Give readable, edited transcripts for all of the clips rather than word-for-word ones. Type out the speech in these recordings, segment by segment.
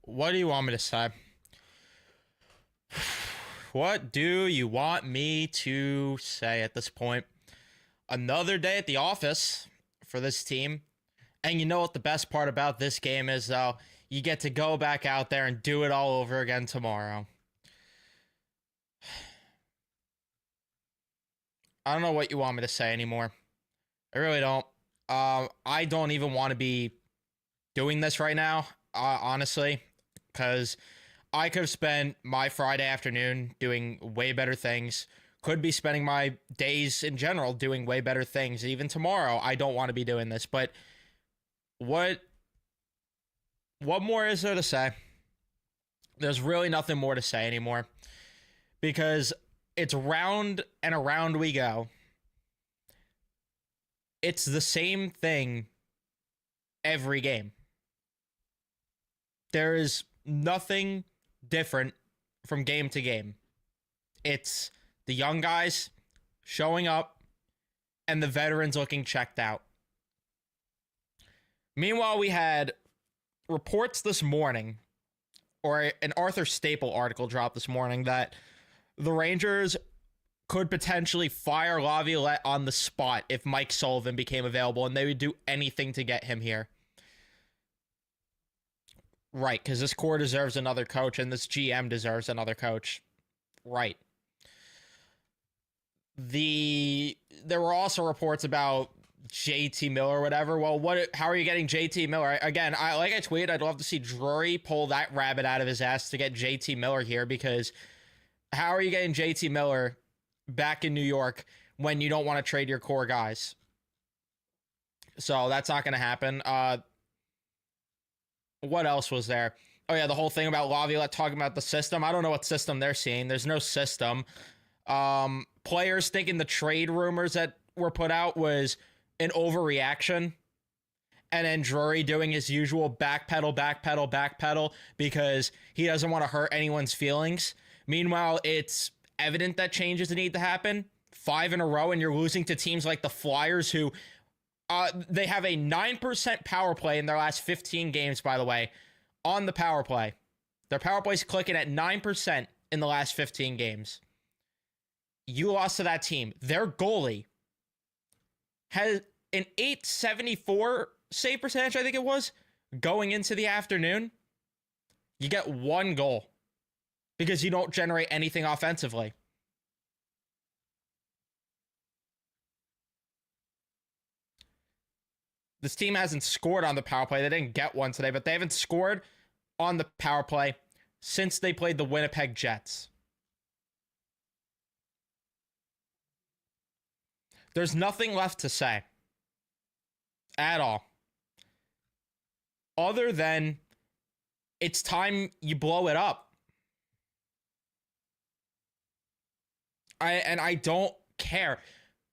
What do you want me to say? What do you want me to say at this point? Another day at the office for this team. And you know what the best part about this game is, though? You get to go back out there and do it all over again tomorrow. I don't know what you want me to say anymore. I really don't. I don't even want to be doing this right now, honestly, because I could have spent my Friday afternoon doing way better things. Could be spending my days in general doing way better things. Even tomorrow, I don't want to be doing this. But what more is there to say? There's really nothing more to say anymore because it's round and around we go. It's the same thing every game. There is nothing different from game to game. It's the young guys showing up and the veterans looking checked out. Meanwhile, we had reports this morning, or an Arthur Staple article dropped this morning, that the Rangers could potentially fire Laviolette on the spot if Mike Sullivan became available, and they would do anything to get him here. Right, because this core deserves another coach, and this GM deserves another coach. Right. There were also reports about JT Miller or whatever. Well, how are you getting JT Miller? Again, like I tweeted, I'd love to see Drury pull that rabbit out of his ass to get JT Miller here, because how are you getting JT Miller back in New York when you don't want to trade your core guys? So that's not going to happen. What else was there? Oh, yeah, the whole thing about Laviolette talking about the system. I don't know what system they're seeing. There's no system. Players thinking the trade rumors that were put out was an overreaction. And then Drury doing his usual backpedal because he doesn't want to hurt anyone's feelings. Meanwhile, it's evident that changes need to happen. 5 in a row, and you're losing to teams like the Flyers, who they have a 9% power play in their last 15 games, by the way, on the power play. Their power play's clicking at 9% in the last 15 games. You lost to that team. Their goalie has an .874 save percentage, I think it was, going into the afternoon. You get 1 goal because you don't generate anything offensively. This team hasn't scored on the power play. They didn't get one today, but they haven't scored on the power play since they played the Winnipeg Jets. There's nothing left to say at all, other than it's time you blow it up. I don't care.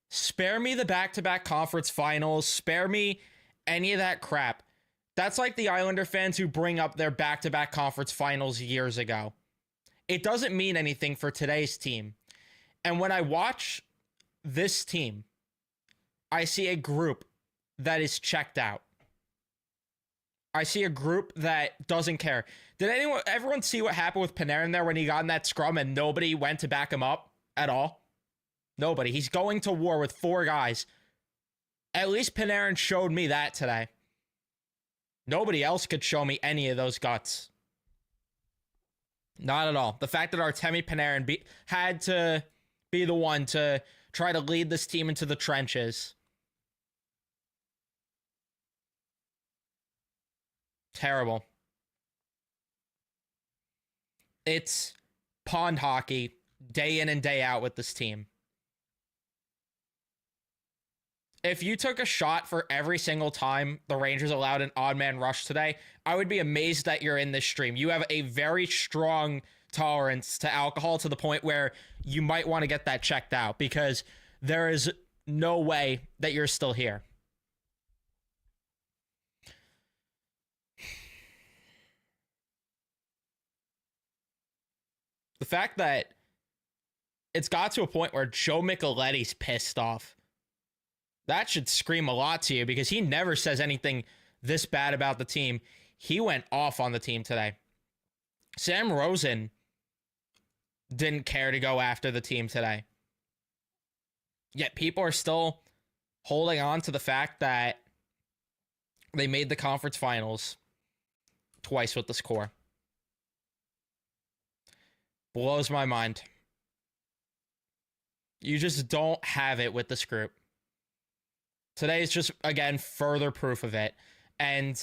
Spare me the back-to-back conference finals. Spare me any of that crap. That's like the Islander fans who bring up their back-to-back conference finals years ago. It doesn't mean anything for today's team. And when I watch this team, I see a group that is checked out. I see a group that doesn't care. Did everyone see what happened with Panarin there when he got in that scrum and nobody went to back him up at all? Nobody. He's going to war with 4 guys. At least Panarin showed me that today. Nobody else could show me any of those guts. Not at all. The fact that Artemi Panarin had to be the one to try to lead this team into the trenches. Terrible. It's pond hockey day in and day out with this team. If you took a shot for every single time the Rangers allowed an odd man rush today, I would be amazed that you're in this stream. You have a very strong tolerance to alcohol to the point where you might want to get that checked out, because there is no way that you're still here. The fact that it's got to a point where Joe Micheletti's pissed off, that should scream a lot to you, because he never says anything this bad about the team. He went off on the team today. Sam Rosen didn't care to go after the team today. Yet people are still holding on to the fact that they made the conference finals twice with this core. Blows my mind. You just don't have it with this group. Today is just, again, further proof of it. And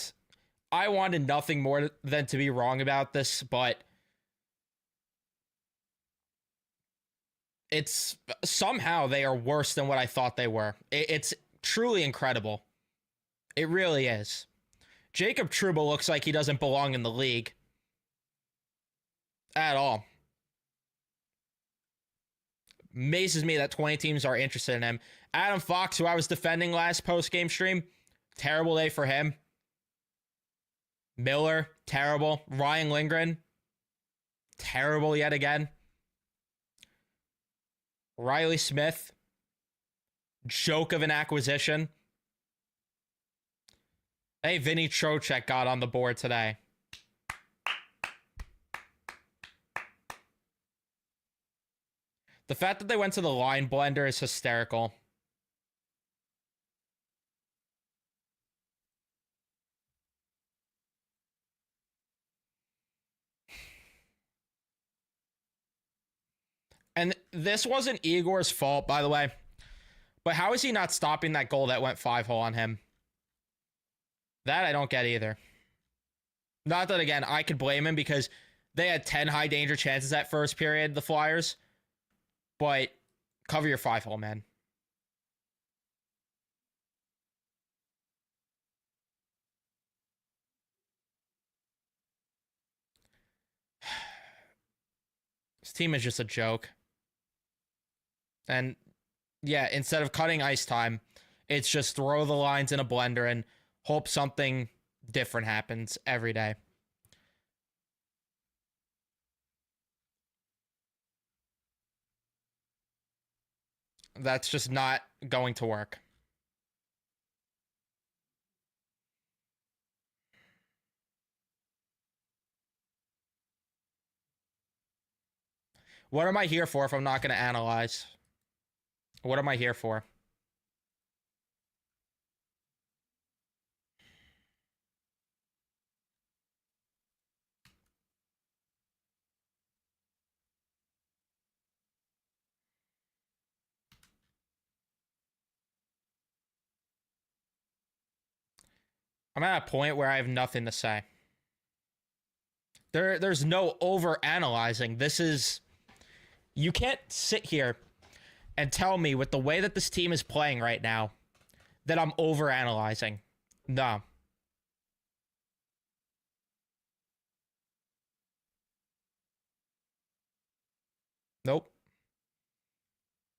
I wanted nothing more than to be wrong about this, but it's somehow they are worse than what I thought they were. It's truly incredible. It really is. Jacob Trouba looks like he doesn't belong in the league at all. Amazes me that 20 teams are interested in him. Adam Fox, who I was defending last post-game stream, terrible day for him. Miller, terrible. Ryan Lindgren, terrible yet again. Riley Smith, joke of an acquisition. Hey, Vinny Trocheck got on the board today. The fact that they went to the line blender is hysterical. And this wasn't Igor's fault, by the way. But how is he not stopping that goal that went 5-hole on him? That I don't get either. Not that, again, I could blame him because they had 10 high danger chances that first period, the Flyers. But cover your 5-hole, man. This team is just a joke. And yeah, instead of cutting ice time, it's just throw the lines in a blender and hope something different happens every day. That's just not going to work. What am I here for if I'm not going to analyze? What am I here for? I'm at a point where I have nothing to say. There's no over-analyzing. This is... You can't sit here and tell me with the way that this team is playing right now that I'm over-analyzing. No. Nope.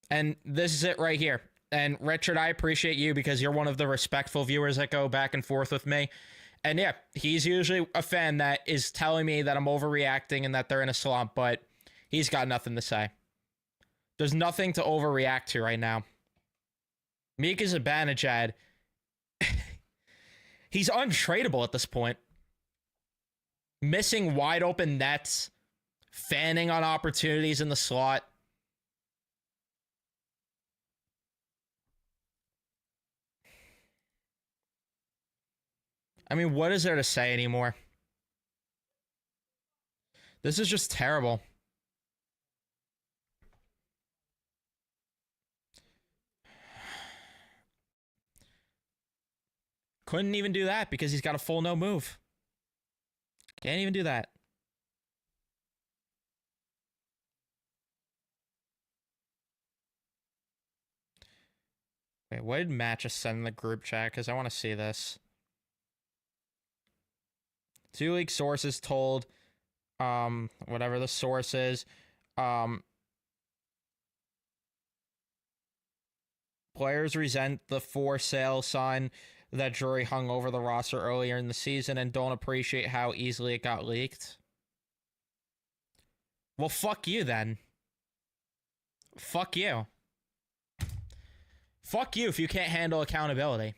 And this is it right here. And Richard, I appreciate you because you're one of the respectful viewers that go back and forth with me. And yeah, he's usually a fan that is telling me that I'm overreacting and that they're in a slump, but he's got nothing to say. There's nothing to overreact to right now. Mika Zibanejad, he's untradeable at this point. Missing wide open nets, fanning on opportunities in the slot. I mean, what is there to say anymore? This is just terrible. Couldn't even do that because he's got a full no move. Can't even do that. Wait, what did Matt just send in the group chat? Because I want to see this. 2 league sources told, whatever the source is, players resent the for sale sign that Drury hung over the roster earlier in the season and don't appreciate how easily it got leaked. Well, fuck you then. Fuck you. Fuck you if you can't handle accountability.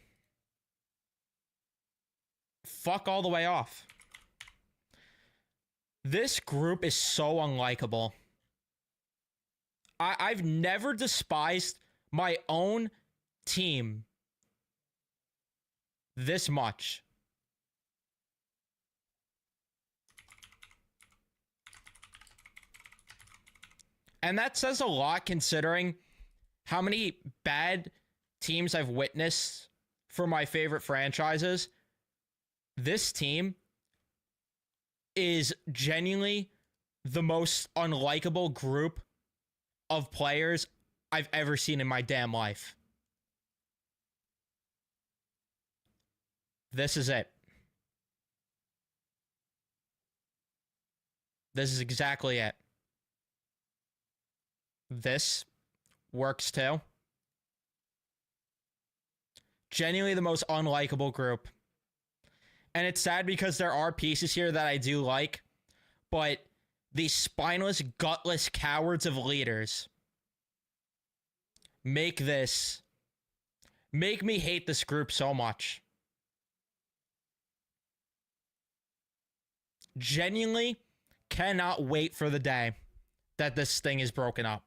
Fuck all the way off. This group is so unlikable. I've never despised my own team this much. And that says a lot considering how many bad teams I've witnessed for my favorite franchises. This team is genuinely the most unlikable group of players I've ever seen in my damn life. This is it. This is exactly it. This works too. Genuinely the most unlikable group. And it's sad because there are pieces here that I do like, but these spineless, gutless cowards of leaders make me hate this group so much. Genuinely cannot wait for the day that this thing is broken up.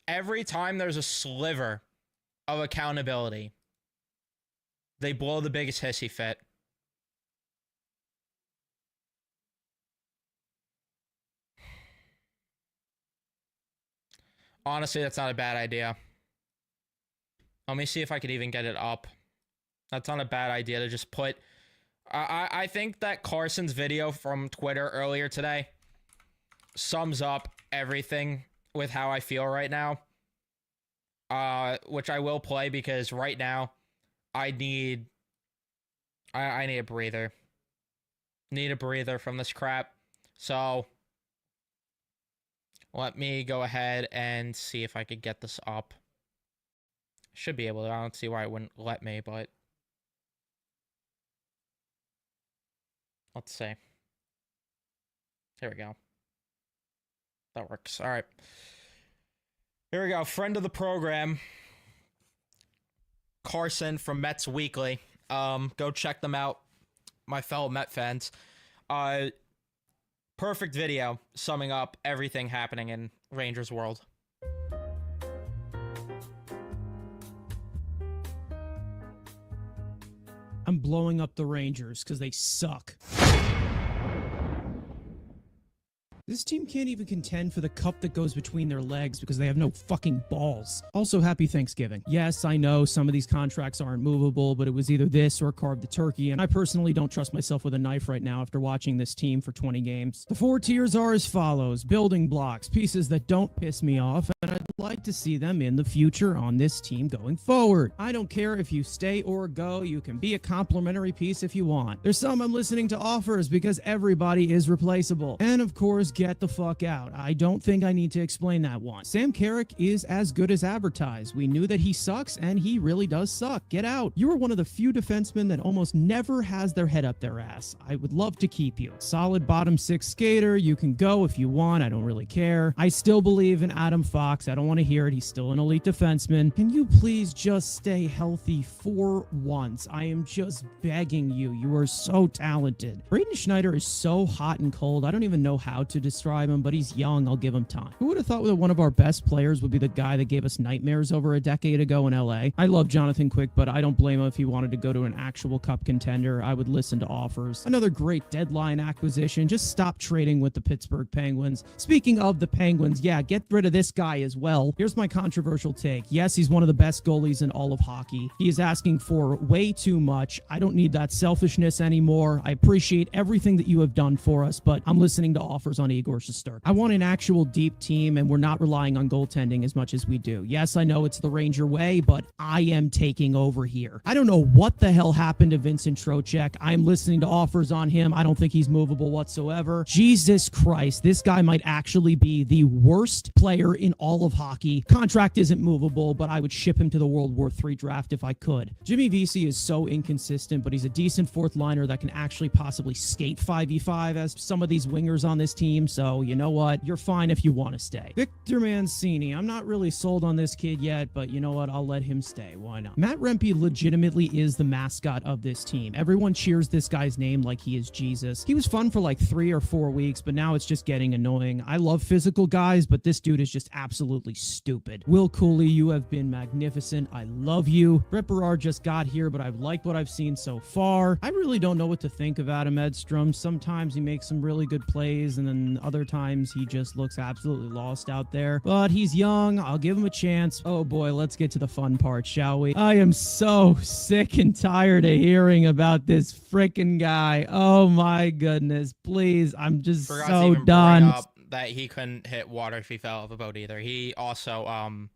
Every time there's a sliver of accountability, they blow the biggest hissy fit. Honestly, that's not a bad idea. Let me see if I could even get it up. That's not a bad idea to just put... I think that Carson's video from Twitter earlier today sums up everything with how I feel right now. Which I will play because right now I need a breather. Need a breather from this crap. So let me go ahead and see if I could get this up. Should be able to. I don't see why it wouldn't let me, but let's see. Here we go. That works. All right. Here we go. Friend of the program, Carson from Mets Weekly. Go check them out, my fellow Met fans. Perfect video summing up everything happening in Rangers world. I'm blowing up the Rangers because they suck. This team can't even contend for the cup that goes between their legs because they have no fucking balls. Also, happy Thanksgiving. Yes, I know some of these contracts aren't movable, but it was either this or carve the turkey, and I personally don't trust myself with a knife right now after watching this team for 20 games. The 4 tiers are as follows: building blocks, pieces that don't piss me off, and I'd like to see them in the future on this team going forward. I don't care if you stay or go, you can be a complimentary piece if you want. There's some I'm listening to offers because everybody is replaceable. And of course, get the fuck out. I don't think I need to explain that one. Sam Carrick is as good as advertised. We knew that he sucks, and he really does suck. Get out. You are one of the few defensemen that almost never has their head up their ass. I would love to keep you. Solid bottom 6 skater. You can go if you want. I don't really care. I still believe in Adam Fox. I don't want to hear it. He's still an elite defenseman. Can you please just stay healthy for once? I am just begging you. You are so talented. Braden Schneider is so hot and cold. I don't even know how to describe him, but he's young. I'll give him time. Who would have thought that one of our best players would be the guy that gave us nightmares over a decade ago in LA? I love Jonathan Quick, but I don't blame him if he wanted to go to an actual cup contender. I would listen to offers. Another great deadline acquisition. Just stop trading with the Pittsburgh Penguins. Speaking of the Penguins, yeah, get rid of this guy as well. Here's my controversial take. Yes, he's one of the best goalies in all of hockey. He is asking for way too much. I don't need that selfishness anymore. I appreciate everything that you have done for us, but I'm listening to offers on Igor Shesterkin. I want an actual deep team, and we're not relying on goaltending as much as we do. Yes, I know it's the Ranger way, but I am taking over here. I don't know what the hell happened to Vincent Trocheck. I'm listening to offers on him. I don't think he's movable whatsoever. Jesus Christ, this guy might actually be the worst player in all of hockey. Contract isn't movable, but I would ship him to the World War III draft if I could. Jimmy Vesey is so inconsistent, but he's a decent fourth liner that can actually possibly skate 5v5 as some of these wingers on this team. So, you know what? You're fine if you want to stay. Victor Mancini. I'm not really sold on this kid yet, but you know what? I'll let him stay. Why not? Matt Rempe legitimately is the mascot of this team. Everyone cheers this guy's name like he is Jesus. He was fun for like 3 or 4 weeks, but now it's just getting annoying. I love physical guys, but this dude is just absolutely stupid. Will Cooley, you have been magnificent. I love you. Brett Berard just got here, but I've liked what I've seen so far. I really don't know what to think of Adam Edstrom. Sometimes he makes some really good plays, and then other times he just looks absolutely lost out there. But he's young. I'll give him a chance. Oh boy, let's get to the fun part, shall we? I am so sick and tired of hearing about this freaking guy. Oh my goodness. Please, I'm just Forgot so to even done. bring up that he couldn't hit water if he fell off a boat either. He also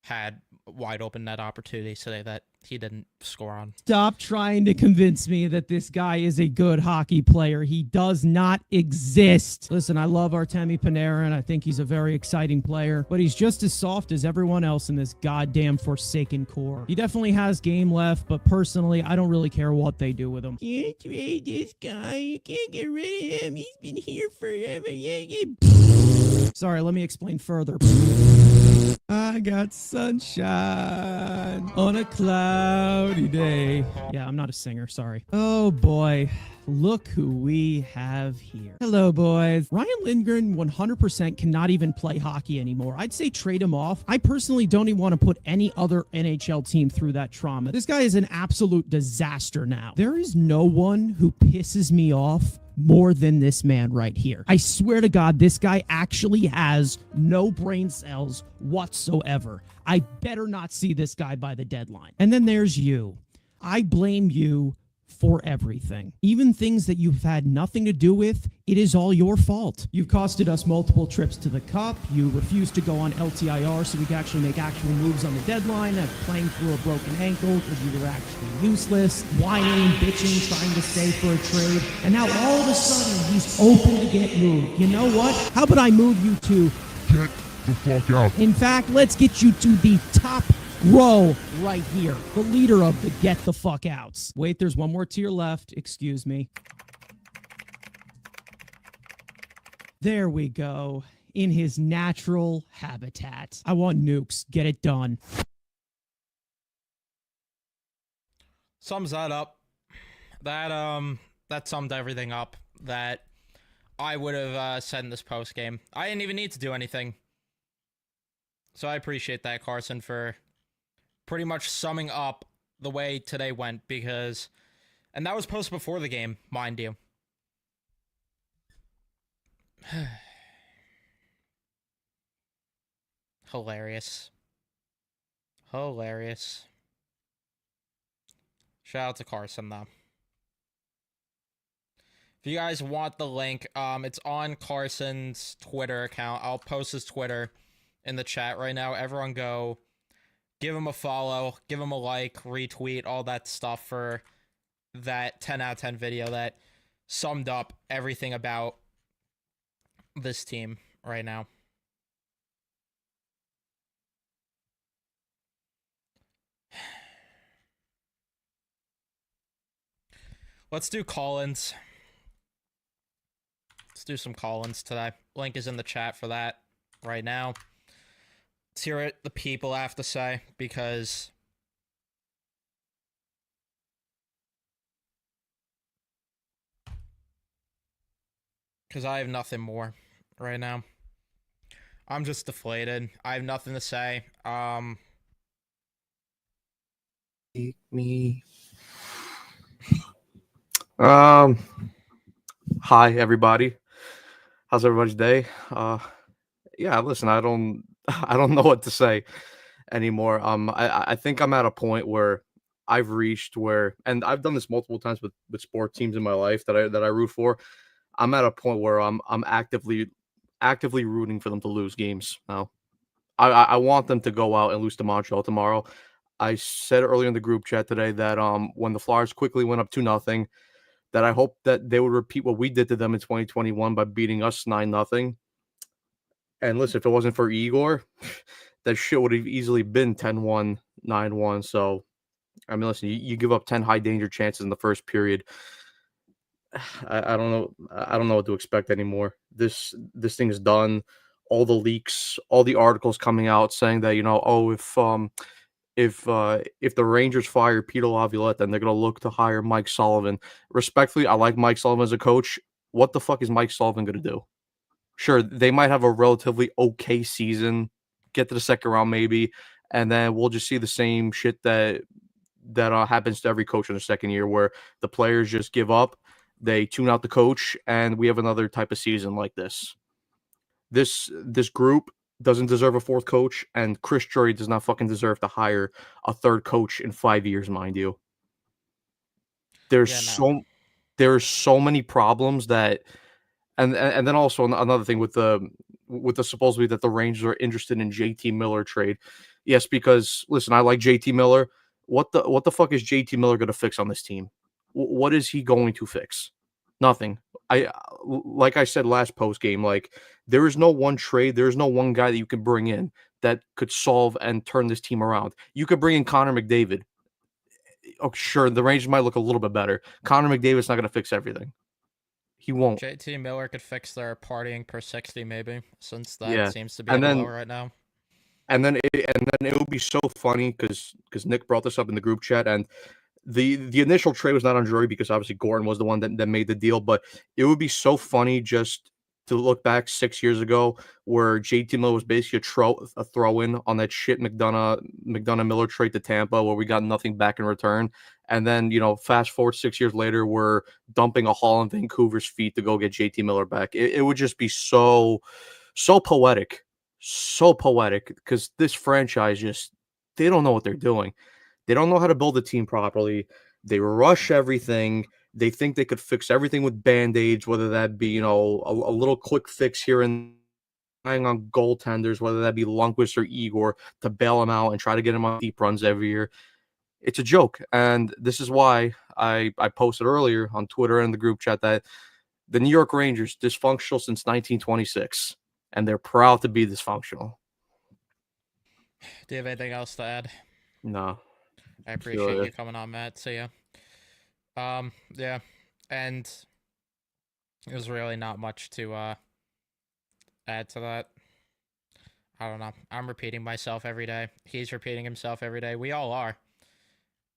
had wide open net opportunities today that he didn't score on. Stop trying to convince me that this guy is a good hockey player. He does not exist. Listen, I love Artemi Panarin. I think he's a very exciting player, but he's just as soft as everyone else in this goddamn Forsaken core. He definitely has game left, but personally, I don't really care what they do with him. Can't trade this guy. You can't get rid of him. He's been here forever. Sorry, let me explain further. I got sunshine on a cloudy day. Yeah, I'm not a singer, sorry. Oh boy, look who we have here. Hello, boys. Ryan Lindgren 100% cannot even play hockey anymore. I'd say trade him off. I personally don't even want to put any other NHL team through that trauma. This guy is an absolute disaster now. There is no one who pisses me off more than this man right here. I swear to God, this guy actually has no brain cells whatsoever. I better not see this guy by the deadline. And then there's you. I blame you for everything. Even things that you've had nothing to do with, it is all your fault. You've costed us multiple trips to the cup. You refused to go on LTIR so we could actually make actual moves on the deadline, playing through a broken ankle because you were actually useless, whining, bitching, trying to stay for a trade. And now all of a sudden he's open to get moved. You know what? How about I move you to get the fuck out? In fact, let's get you to the top row right here, the leader of the get the fuck outs. Wait, there's one more tier left. Excuse me. There we go. In his natural habitat. I want nukes. Get it done. Sums that up. That summed everything up that I would have said in this post game. I didn't even need to do anything. So I appreciate that, Carson, for pretty much summing up the way today went, because, and that was posted before the game, mind you. Hilarious. Hilarious. Shout out to Carson, though. If you guys want the link, it's on Carson's Twitter account. I'll post his Twitter in the chat right now. Everyone go give him a follow, give him a like, retweet, all that stuff for that 10 out of 10 video that summed up everything about this team right now. Let's do call-ins. Let's do some call-ins today. Link is in the chat for that right now. Let's hear what the people have to say, because I have nothing more right now. I'm just deflated. I have nothing to say. Take me. Hi everybody. How's everybody's day? Yeah, listen, I don't know what to say anymore. I think I'm at a point where I've reached where, and I've done this multiple times with sport teams in my life that I root for. I'm at a point where I'm actively rooting for them to lose games now. I want them to go out and lose to Montreal tomorrow. I said earlier in the group chat today that when the Flyers quickly went up 2-0, that I hope that they would repeat what we did to them in 2021 by beating us 9-0. And listen, if it wasn't for Igor, that shit would have easily been 10-1, 9-1. So, I mean, listen, you give up 10 high danger chances in the first period. I don't know what to expect anymore. this thing is done. All the leaks, all the articles coming out saying that, oh, if the Rangers fire Peter Laviolette, then they're gonna look to hire Mike Sullivan. Respectfully, I like Mike Sullivan as a coach. What the fuck is Mike Sullivan gonna do? Sure, they might have a relatively okay season, get to the second round maybe, and then we'll just see the same shit that happens to every coach in the second year, where the players just give up, they tune out the coach, and we have another type of season like this. This group doesn't deserve a fourth coach, and Chris Drury does not fucking deserve to hire a third coach in 5 years, mind you. There's Yeah, no. there's so many problems that, and then also another thing with the supposedly that the Rangers are interested in JT Miller trade. Yes, because listen, I like JT Miller. What the fuck is JT Miller going to fix on this team? What is he going to fix? Nothing. Like I said last post game, like there is no one trade, there is no one guy that you could bring in that could solve and turn this team around. You could bring in Connor McDavid. Oh, sure, the Rangers might look a little bit better. Connor McDavid's not going to fix everything. He won't. JT Miller could fix their partying per 60 maybe, since that Yeah, seems to be and a then low right now. it would be so funny because Nick brought this up in the group chat, and the initial trade was not on Drury because obviously Gordon was the one that made the deal, but it would be so funny just to look back 6 years ago where JT Miller was basically a throw in on that shit McDonough Miller trade to Tampa where we got nothing back in return. And then, fast forward 6 years later, we're dumping a haul on Vancouver's feet to go get JT Miller back. It would just be so poetic. So poetic because this franchise they don't know what they're doing. They don't know how to build a team properly. They rush everything. They think they could fix everything with band-aids, whether that be, a little quick fix here and relying on goaltenders, whether that be Lundqvist or Igor to bail them out and try to get them on deep runs every year. It's a joke. And this is why I posted earlier on Twitter and the group chat that the New York Rangers dysfunctional since 1926, and they're proud to be dysfunctional. Do you have anything else to add? No. I appreciate you coming on, Matt. See ya. Yeah, and there's really not much to add to that. I don't know. I'm repeating myself every day. He's repeating himself every day. We all are.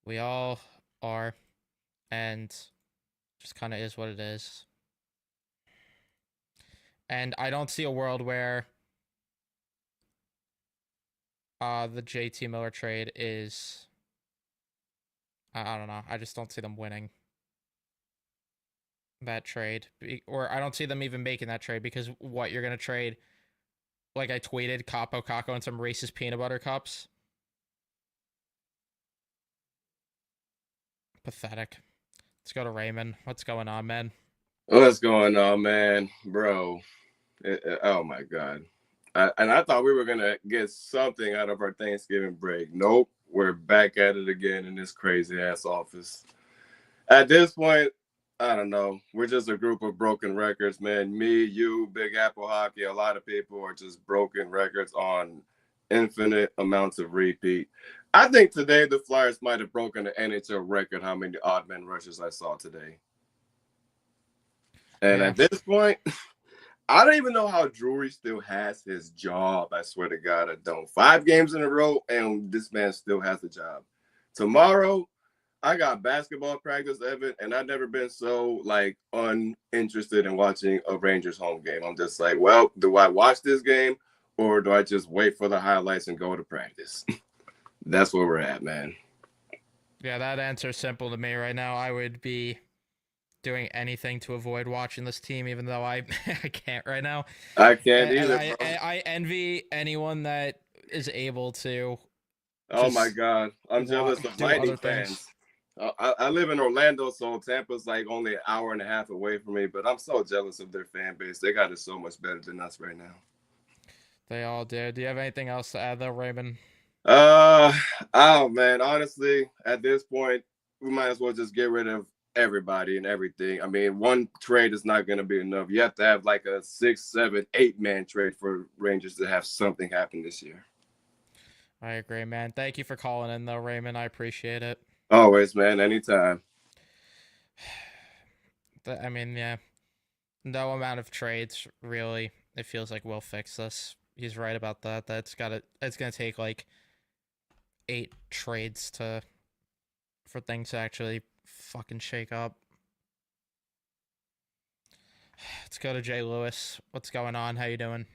We all are, and just kind of is what it is. And I don't see a world where the JT Miller trade is... I don't know. I just don't see them winning that trade. Or I don't see them even making that trade because what, you're going to trade, like I tweeted, Capo Caco and some racist peanut butter cups? Pathetic. Let's go to Raymond. What's going on, man? What's going on, man? Bro. Oh, my God. I thought we were going to get something out of our Thanksgiving break. Nope. We're back at it again in this crazy-ass office. At this point, I don't know. We're just a group of broken records, man. Me, you, Big Apple Hockey, a lot of people are just broken records on infinite amounts of repeat. I think today the Flyers might have broken the NHL record how many odd man rushes I saw today. And at this point, I don't even know how Drury still has his job. I swear to God, I don't. 5 games in a row, and this man still has the job. Tomorrow, I got basketball practice, Evan, and I've never been so, uninterested in watching a Rangers home game. I'm just like, well, do I watch this game, or do I just wait for the highlights and go to practice? That's where we're at, man. Yeah, that answer's simple to me right now. I would be doing anything to avoid watching this team, even though I can't right now. I can't either. I envy anyone that is able to. Oh my God, I'm jealous of Lightning fans. I live in Orlando, so Tampa's only an hour and a half away from me, but I'm so jealous of their fan base. They got it so much better than us right now. They all do. Do you have anything else to add, though, Raymond? Oh man, honestly, at this point, we might as well just get rid of everybody and everything. I mean, one trade is not going to be enough. You have to have a 6, 7, 8-man trade for Rangers to have something happen this year. I agree, man. Thank you for calling in, though, Raymond. I appreciate it. Always, man. Anytime. I mean, yeah. No amount of trades, really. It feels like we'll fix this. He's right about that. It's gonna take like 8 trades for things to actually fucking shake up. Let's go to Jay Lewis. What's going on? How you doing?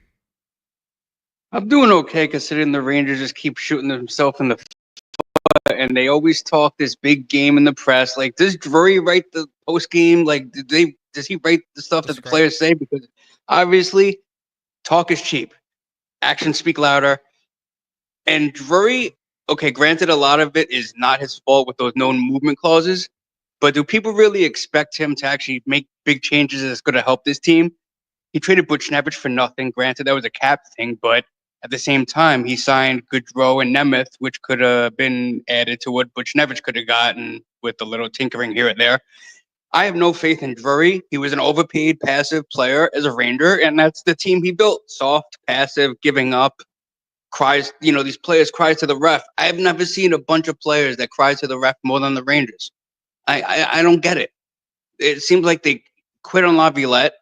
I'm doing okay considering the Rangers just keep shooting themselves in the foot, and they always talk this big game in the press. Like, does Drury write the post game? Like, does he write the stuff that the players say? Because obviously, talk is cheap, actions speak louder. And Drury, okay, granted, a lot of it is not his fault with those known movement clauses, but do people really expect him to actually make big changes that's going to help this team? He traded Buchnevich for nothing. Granted, that was a cap thing, but at the same time, he signed Goodrow and Nemeth, which could have been added to what Buchnevich could have gotten with a little tinkering here and there. I have no faith in Drury. He was an overpaid, passive player as a Ranger, and that's the team he built. Soft, passive, giving up, cries. These players cry to the ref. I have never seen a bunch of players that cry to the ref more than the Rangers. I don't get it. It seems like they quit on Laviolette.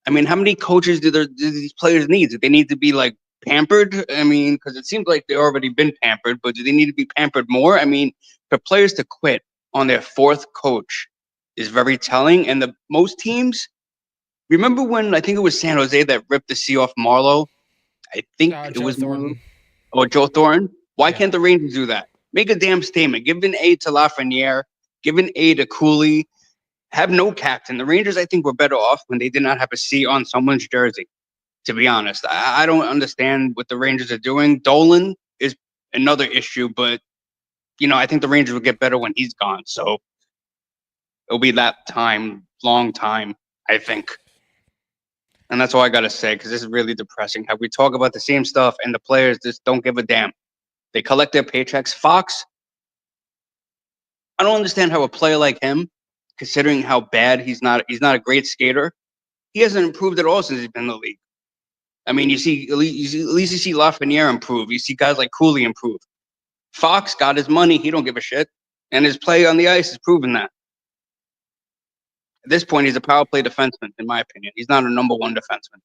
I mean, how many coaches do these players need? Do they need to be like pampered? I mean, because it seems like they've already been pampered, but do they need to be pampered more? I mean, for players to quit on their 4th coach is very telling. And most teams, remember when I think it was San Jose that ripped the C off Marlowe? I think it was Marlowe. Or Joe Thornton. Why can't the Rangers do that? Make a damn statement. Give an A to Lafreniere. Give an A to Cooley. Have no captain. The Rangers, I think, were better off when they did not have a C on someone's jersey, to be honest. I don't understand what the Rangers are doing. Dolan is another issue, but, I think the Rangers will get better when he's gone. So it'll be that long time, I think. And that's all I got to say, because this is really depressing. How we talk about the same stuff and the players just don't give a damn. They collect their paychecks. Fox, I don't understand how a player like him, considering how bad he's not a great skater, he hasn't improved at all since he's been in the league. I mean, at least you see Lafreniere improve. You see guys like Cooley improve. Fox got his money. He don't give a shit. And his play on the ice has proven that. At this point, he's a power play defenseman, in my opinion. He's not a number 1 defenseman.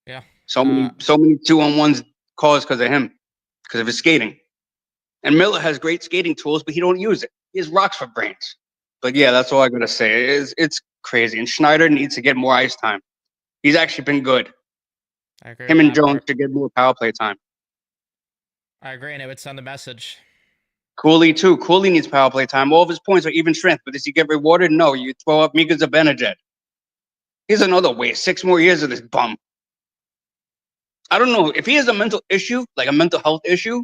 Yeah. So many 2-on-1s caused because of him, because of his skating. And Miller has great skating tools, but he don't use it. He has rocks for brains. But yeah, that's all I gotta say. It's crazy. And Schneider needs to get more ice time. He's actually been good. I agree. Him and Jones should get more power play time. I agree, and it would send a message. Cooley too. Cooley needs power play time. All of his points are even strength, but does he get rewarded? No. You throw up Mika Zibanejad. Here's another waste. 6 more years of this bum. I don't know if he has a mental issue, like a mental health issue.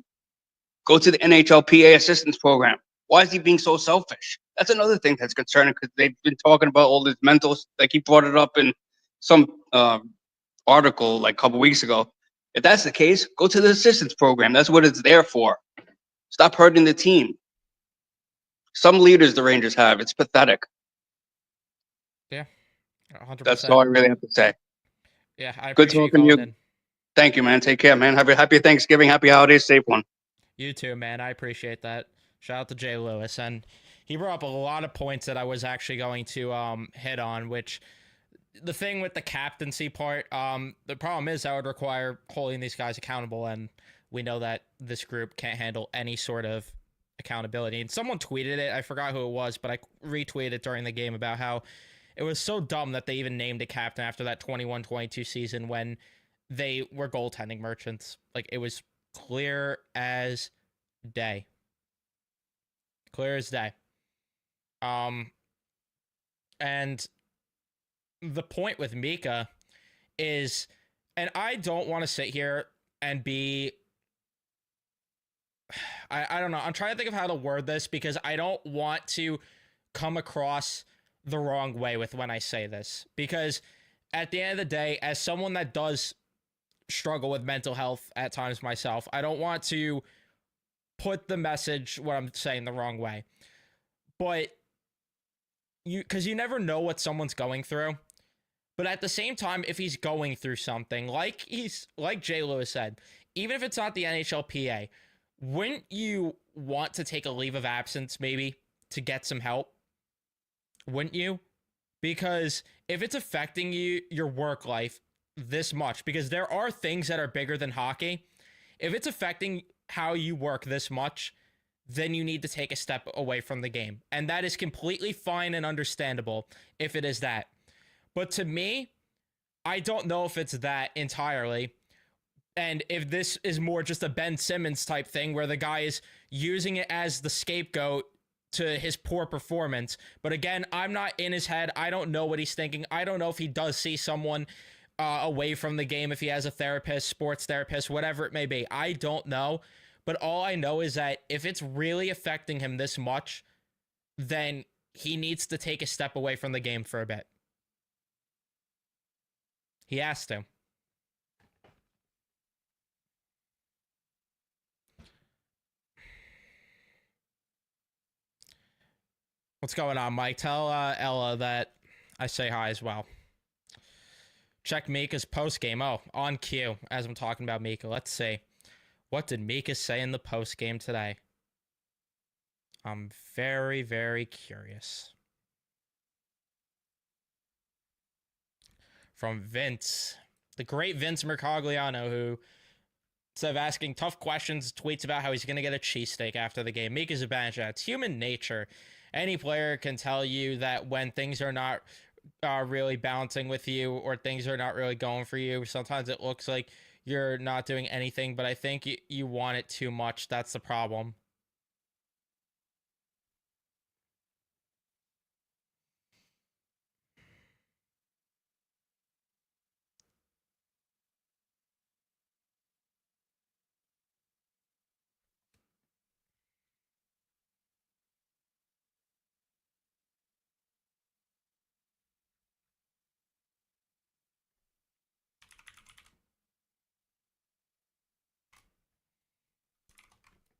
Go to the NHLPA assistance program. Why is he being so selfish? That's another thing that's concerning, because they've been talking about all this mental, like he brought it up in some article like a couple weeks ago. If that's the case, go to the assistance program. That's what it's there for. Stop hurting the team. Some leaders the Rangers have. It's pathetic. Yeah, 100%. That's all I really have to say. Yeah, I Good appreciate talking to you. in. Thank you, man. Take care, man. Have a happy Thanksgiving, happy holidays, safe one. You too, man. I appreciate that. Shout out to Jay Lewis. And he brought up a lot of points that I was actually going to hit on, which the thing with the captaincy part, the problem is that would require holding these guys accountable, and we know that this group can't handle any sort of accountability. And someone tweeted it, I forgot who it was, but I retweeted it during the game about how it was so dumb that they even named a captain after that 21-22 season when they were goaltending merchants. Like, it was clear as day. Clear as day. And the point with Mika is, and I don't want to sit here and be, I don't know. I'm trying to think of how to word this, because I don't want to come across the wrong way with when I say this, because at the end of the day, as someone that does struggle with mental health at times myself, I don't want to put the message, what I'm saying, the wrong way. But because you never know what someone's going through. But at the same time, if he's going through something, like Jay Lewis said, even if it's not the NHLPA, wouldn't you want to take a leave of absence maybe to get some help? Wouldn't you? Because if it's affecting your work life this much, because there are things that are bigger than hockey, if it's affecting how you work this much, then you need to take a step away from the game. And that is completely fine and understandable if it is that. But to me, I don't know if it's that entirely. And if this is more just a Ben Simmons type thing where the guy is using it as the scapegoat to his poor performance. But again, I'm not in his head. I don't know what he's thinking. I don't know if he does see someone away from the game, if he has a therapist, sports therapist, whatever it may be. I don't know. But all I know is that if it's really affecting him this much, then he needs to take a step away from the game for a bit. He has to. What's going on, Mike? Tell Ella that I say hi as well. Check Mika's post-game. Oh, on cue, as I'm talking about Mika. Let's see. What did Mika say in the post-game today? I'm very, very curious. From Vince. The great Vince Mercogliano, who, instead of asking tough questions, tweets about how he's going to get a cheesesteak after the game. Mika Zibanejad. It's human nature. Any player can tell you that when things are not really balancing with you or things are not really going for you, sometimes it looks like you're not doing anything, but I think you want it too much. That's the problem.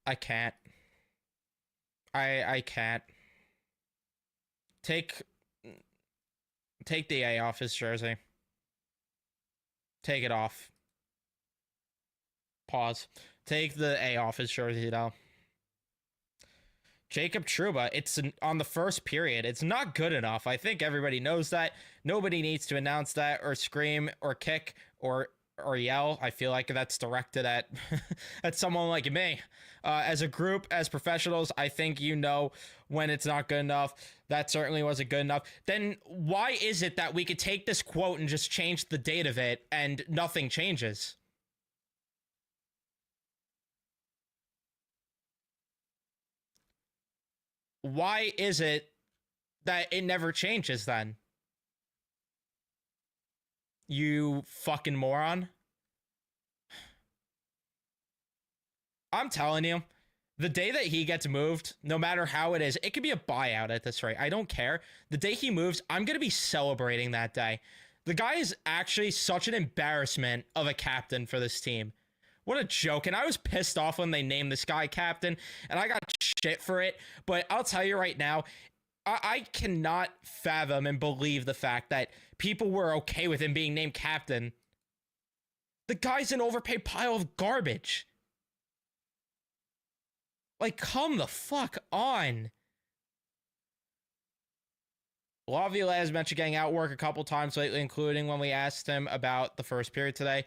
I can't. I can't. Take the A off his jersey. Take it off. Pause. Take the A off his jersey, though. Jacob Trouba, it's on the first period. It's not good enough. I think everybody knows that. Nobody needs to announce that or scream or kick or yell. I feel like that's directed at at someone like me. As a group, as professionals, I think you know when it's not good enough. That certainly wasn't good enough. Then why is it that we could take this quote and just change the date of it and nothing changes? Why is it that it never changes then? You fucking moron. I'm telling you, the day that he gets moved, no matter how it is, it could be a buyout at this rate. I don't care. The day he moves, I'm going to be celebrating that day. The guy is actually such an embarrassment of a captain for this team. What a joke. And I was pissed off when they named this guy captain, and I got shit for it. But I'll tell you right now, I cannot fathom and believe the fact that people were okay with him being named captain. The guy's an overpaid pile of garbage. Like, come the fuck on. Laviolette has mentioned getting outwork a couple times lately, including when we asked him about the first period today.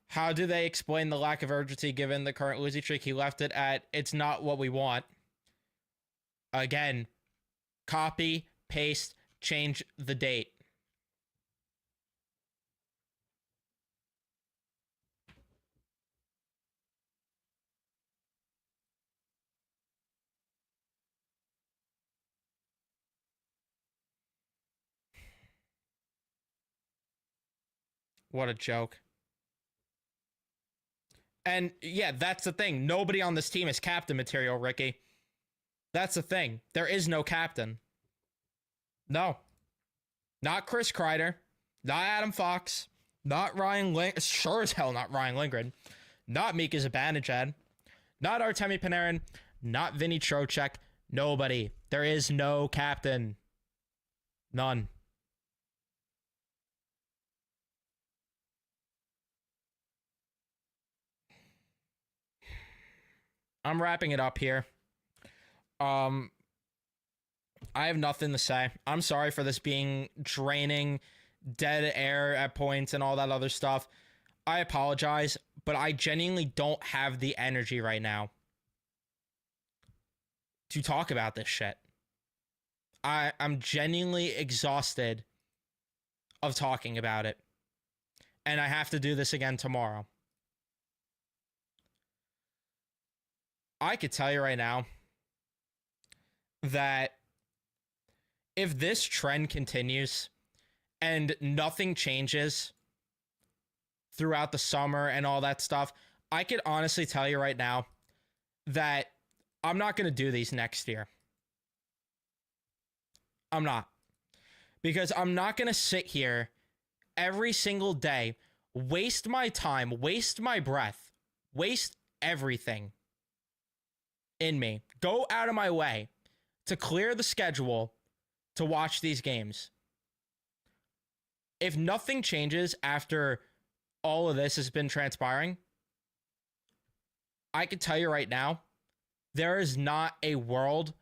How do they explain the lack of urgency given the current losing streak? He left it at, it's not what we want. Again, copy, paste, change the date. What a joke. And yeah, that's the thing. Nobody on this team is captain material, Ricky. That's the thing. There is no captain. No. Not Chris Kreider. Not Adam Fox. Not Ryan Lindgren. Sure as hell not Ryan Lindgren. Not Mika Zibanejad. Not Artemi Panarin. Not Vinny Trocheck. Nobody. There is no captain. None. I'm wrapping it up here. I have nothing to say. I'm sorry for this being draining, dead air at points, and all that other stuff. I apologize, but I genuinely don't have the energy right now to talk about this shit. I'm genuinely exhausted of talking about it. And I have to do this again tomorrow. I could tell you right now that if this trend continues and nothing changes throughout the summer and all that stuff, I could honestly tell you right now that I'm not going to do these next year. I'm not. Because I'm not going to sit here every single day, waste my time, waste my breath, waste everything in me, go out of my way to clear the schedule to watch these games. If nothing changes after all of this has been transpiring, I can tell you right now, there is not a world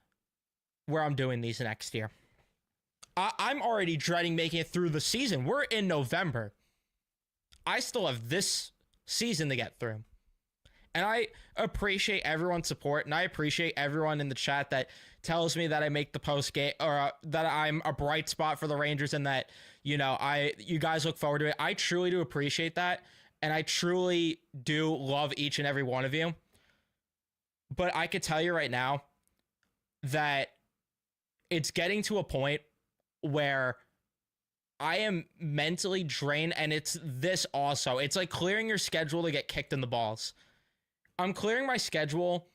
where I'm doing these next year. I'm already dreading making it through the season. We're in November. I still have this season to get through. And I appreciate everyone's support, and I appreciate everyone in the chat that tells me that I make the post game, or that I'm a bright spot for the Rangers, and that, you know, you guys look forward to it. I truly do appreciate that, and I truly do love each and every one of you. But I could tell you right now that it's getting to a point where I am mentally drained, and it's this also. It's like clearing your schedule to get kicked in the balls. I'm clearing my schedule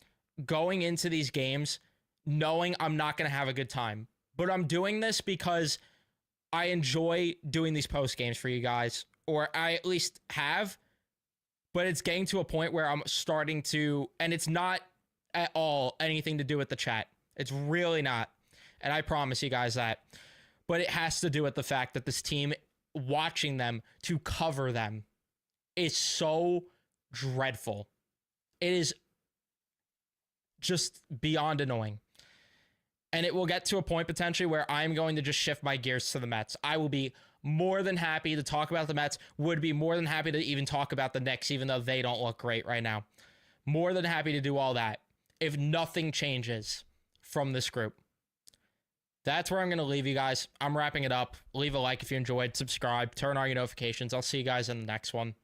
going into these games knowing I'm not going to have a good time. But I'm doing this because I enjoy doing these post games for you guys, or I at least have. But it's getting to a point where I'm starting to, and it's not at all anything to do with the chat. It's really not. And I promise you guys that. But it has to do with the fact that this team, watching them to cover them, is so dreadful. It is just beyond annoying. And it will get to a point potentially where I'm going to just shift my gears to the Mets. I will be more than happy to talk about the Mets, would be more than happy to even talk about the Knicks, even though they don't look great right now. More than happy to do all that if nothing changes from this group. That's where I'm going to leave you guys. I'm wrapping it up. Leave a like if you enjoyed. Subscribe. Turn on your notifications. I'll see you guys in the next one.